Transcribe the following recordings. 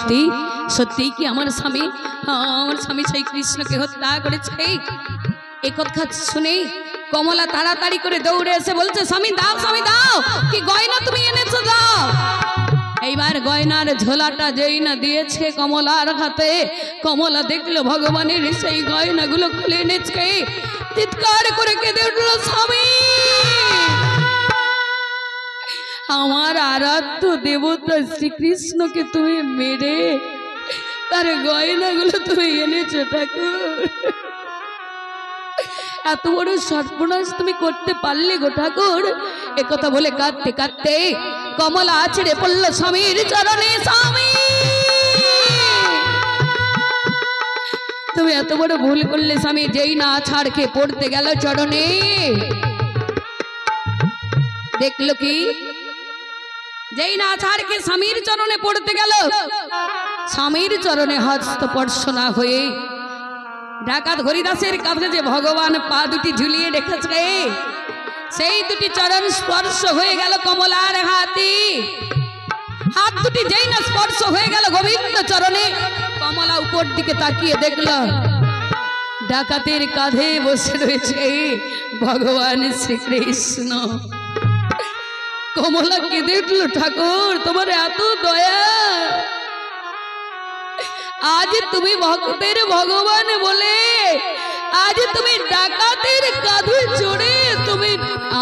সত্যি সত্যি কি আমার স্বামী সেই কৃষ্ণকে হত্যা করেছে? এই কথা শুনে কমলা তাড়াতাড়ি করে দৌড়ে এসে বলছে, স্বামী দাও, স্বামী দাও, কি গয়না তুমি এনেছো দাও। এইবার গয়নার ঝোলাটা যেই না দিয়েছে কমলার হাতে, কমলা দেখলো ভগবানের সেই গয়নাগুলো খুলে এনেছে। চিৎকার করে কেঁদে উঠল, স্বামী আমার আরাধ্য দেবতা শ্রীকৃষ্ণকে তুমি মেরে তার গয়নাগুলো তুমি এনেছো ঠাকুর। এত বড় সর্বনাশ তুমি করতে পারলে গো ঠাকুর। একথা বলে কাঁদতে কাঁদতে কমলা আছড়ে পড়ল স্বামীর চরণে। স্বামী তুমি এত বড় ভুল করলে স্বামী। যেই না ছাড় খেয়ে পড়তে গেল চরণে, দেখলো কি যেই না ছাড় খেয়ে স্বামীর চরণে পড়তে গেল, স্বামীর চরণে হস্তস্পর্শ না হয়ে ডাকাত হরিদাসের কাছে যে ভগবান পা দুটি ঝুলিয়ে রেখেছে, সেই দুটি চরণ স্পর্শ হয়ে গেল কমলার হাতে। হাত দুটি যেই না স্পর্শ হয়ে গেল গোবিন্দ চরণে, কমলা উপর দিকে তাকিয়ে দেখল ডাকাতের কাঁধে বসে রয়েছে ভগবান শ্রীকৃষ্ণ। কমলা কেঁদে উঠল, ঠাকুর তোমার এত দয়া, আজ তুমি ভক্তের ভগবান বলে আজ তুমি ডাকাতের কাঁধে চড়ে তুমি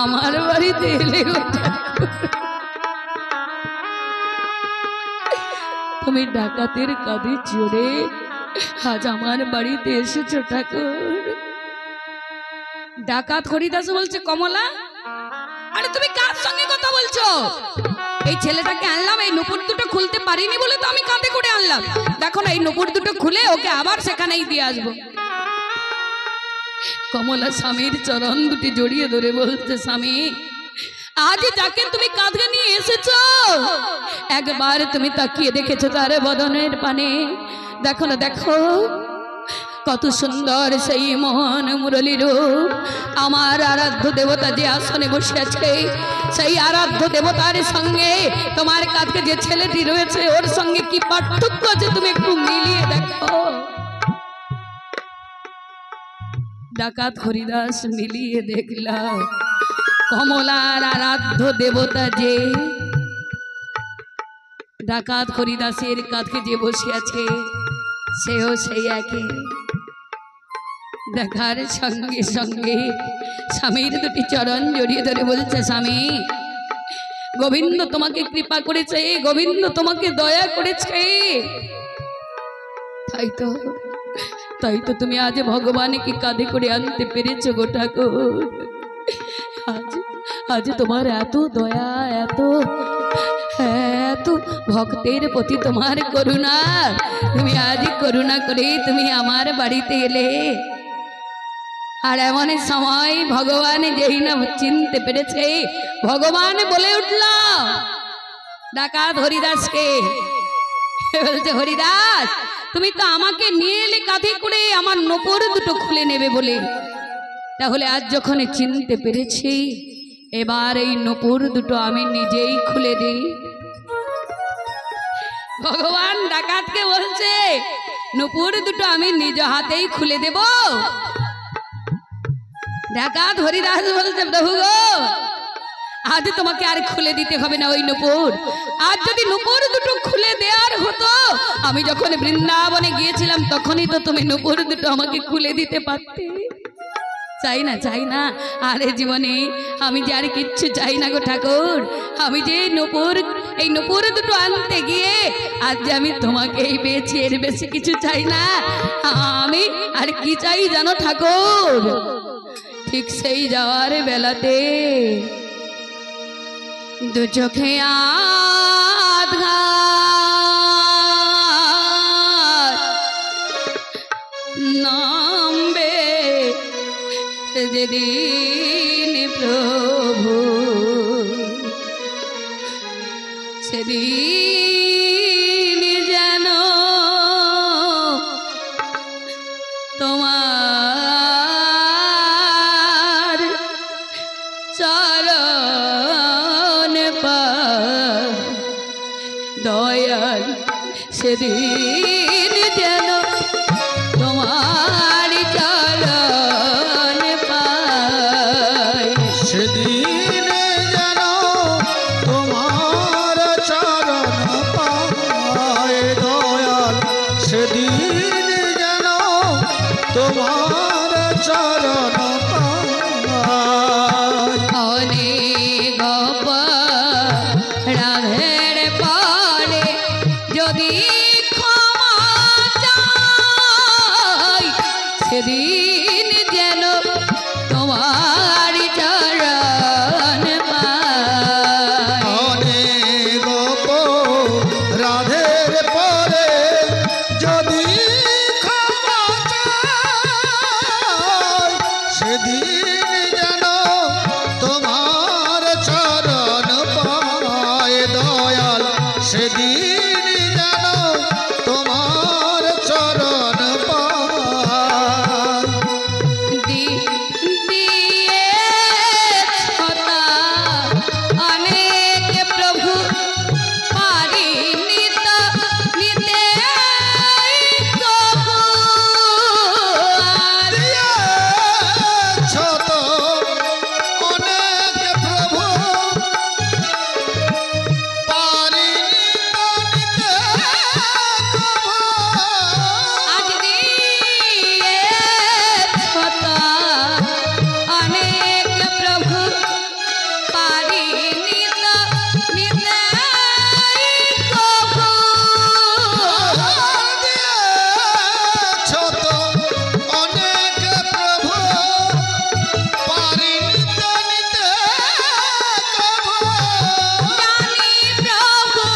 আমার বাড়িতে এলে। তুমি ডাকাতের কাঁধে চড়ে আজ আমার বাড়িতে এসেছো ঠাকুর। ডাকাত হরিদাস বলছে, কমলা আরে তুমি কার সঙ্গে কথা বলছো? এই ছেলেটাকে আনলাম, এই নুপুর দুটো খুলতে পারিনি বলে তো আমি কাঁধে করে আনলাম। দেখো না এই নুপুর দুটো খুলে ওকে আবার সেখানেই দিয়ে আসবো। কমলা স্বামীর চরণ দুটি জড়িয়ে ধরে বলছে, স্বামী আজ যাকে তুমি কাঁধে নিয়ে এসেছো একবার তুমি তাকিয়ে দেখেছো তার বদনের পানে? দেখো না, দেখো কত সুন্দর সেই মোহন মুরলী রূপ। আমার আরাধ্য দেবতা যে আসনে বসে আছে, সেই আরাধ্য দেবতার সঙ্গে তোমার কাছে যে ছেলেটি রয়েছে ওর সঙ্গে কি পার্থক্য আছে তুমি একটু মিলিয়ে দেখো। ডাকাত হরিদাস মিলিয়ে দেখলা কমলার আরাধ্য দেবতা যে ডাকাত হরিদাসের কাছে যে বসে আছে সেও সেই একই। দেখার সঙ্গে সঙ্গে স্বামীর দুটি চরণ জড়িয়ে ধরে বলছে, স্বামী গোবিন্দ তোমাকে কৃপা করেছে, গোবিন্দ তোমাকে দয়া করেছে, তাই তো তুমি আজ ভগবানকে কাঁধে করে আনতে পেরেছো গো ঠাকুর। আজ তোমার এত দয়া, এত ভক্তের প্রতি তোমার করুণা, তুমি আজ করুণা করে তুমি আমার বাড়িতে এলে। আর এমন সময় ভগবান যেই না চিনতে পেরেছে, ভগবান বলে উঠল ডাকাত হরিদাসকে, বলছে হরিদাস তুমি তো আমাকে নিয়ে এলে কাঁধে করে আমার নূপুর দুটো খুলে নেবে বলে, তাহলে আজ যখন চিনতে পেরেছি এবার এই নূপুর দুটো আমি নিজেই খুলে দিই। ভগবান ডাকাতকে বলছে নূপুর দুটো আমি নিজ হাতেই খুলে দেব। ডাকাত হরিদাস বলছে প্রভু গো আজ তোমাকে আর খুলে দিতে হবে না ওই নূপুর। আজ যদি নূপুর দুটো খুলে দেওয়ার হতো, আমি যখন বৃন্দাবনে গিয়েছিলাম তখনই তো তুমি নূপুর দুটো আমাকে খুলে দিতে পারতে। চাই না আরে জীবনে আমি যে আর কিচ্ছু চাই না গো ঠাকুর। আমি যে এই নূপুর দুটো আনতে গিয়ে আজ যে আমি তোমাকেই পেয়েছি, এর বেশি কিছু চাই না। আমি আর কি চাই জানো ঠাকুর? ঠিক সেই যাওয়ার বেলাতে দু চোখে আধার নামবে যেদিন প্রভু, সেদিন যেন তোমার চরণ পা দয়াল, সেদিন যেন তোমার চরণ পাই, সেদিন যেন তোমার চরণ পায় দয়াল, সেদিন যেন তোমার চরণ পায়। অনেক রাধের পরে যদি ক্ষমা চাই, সেদিন যেন তোমার চরণ পাই। অনেক রাধের পরে যদি ক্ষমা চাই, সেদিন যেন তোমার চরণ পায় দয়াল, সেদিন যেন তোমার চরণ পায়। অনেক প্রভু পারিনি তো নিতে কবু, দিয়েছ তো অনেক প্রভু, পারিনি তো নিতে কবু। আজ দিয়েছ তো অনেক প্রভু পারিনি তো নিতে কবু। দিয়েছ তো অনেক প্রভু, পারিনি তো নিতে কবু। জানি প্রভু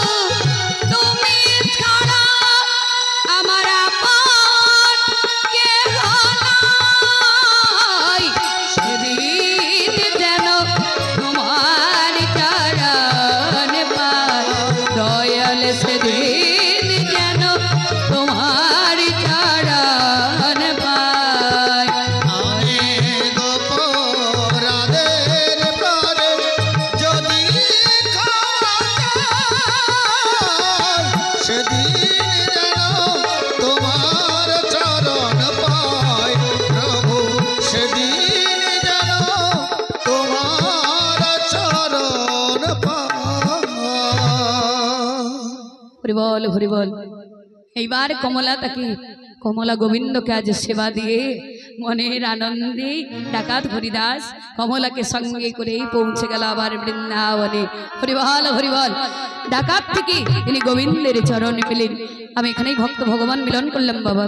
তুমি ছাড়া আমার আপন কেহ নাই, সেদিন যেন তোমার চরণ পাই দয়াল, সেদিন যেন তোমার চরণ পাই। অনেক অপরাধের পরে যদি ক্ষমা চাই, সেদিন যেন তোমার চরণ পায় প্রভু, সেদিন যেন তোমার চরণ পায়। হরিবল হরিবল। এইবার কমলা তাকে, কমলা গোবিন্দকে আজ সেবা দিয়ে মনের আনন্দে ডাকাত হরিদাস কমলাকে সঙ্গে করে পৌঁছে গেল আবার বৃন্দাবনে। হরিবল হরিবল। ডাকাত থেকে তিনি গোবিন্দের চরণে পেলেন। আমি এখানেই ভক্ত ভগবান মিলন করলাম বাবা।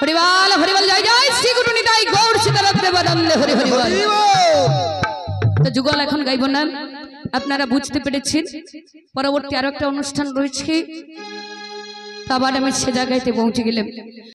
হরিবল হরিবল। জয় জয় শ্রী গুরু নিতাই গৌর সীতানাথ দেবানন্দে হরি হরিবল। তো যুগল এখন গাইব না, আপনারা বুঝতে পেরেছেন। পরবর্তী আরো একটা অনুষ্ঠান রয়েছে, আবার আমি সে জায়গাতে পৌঁছে গেলাম।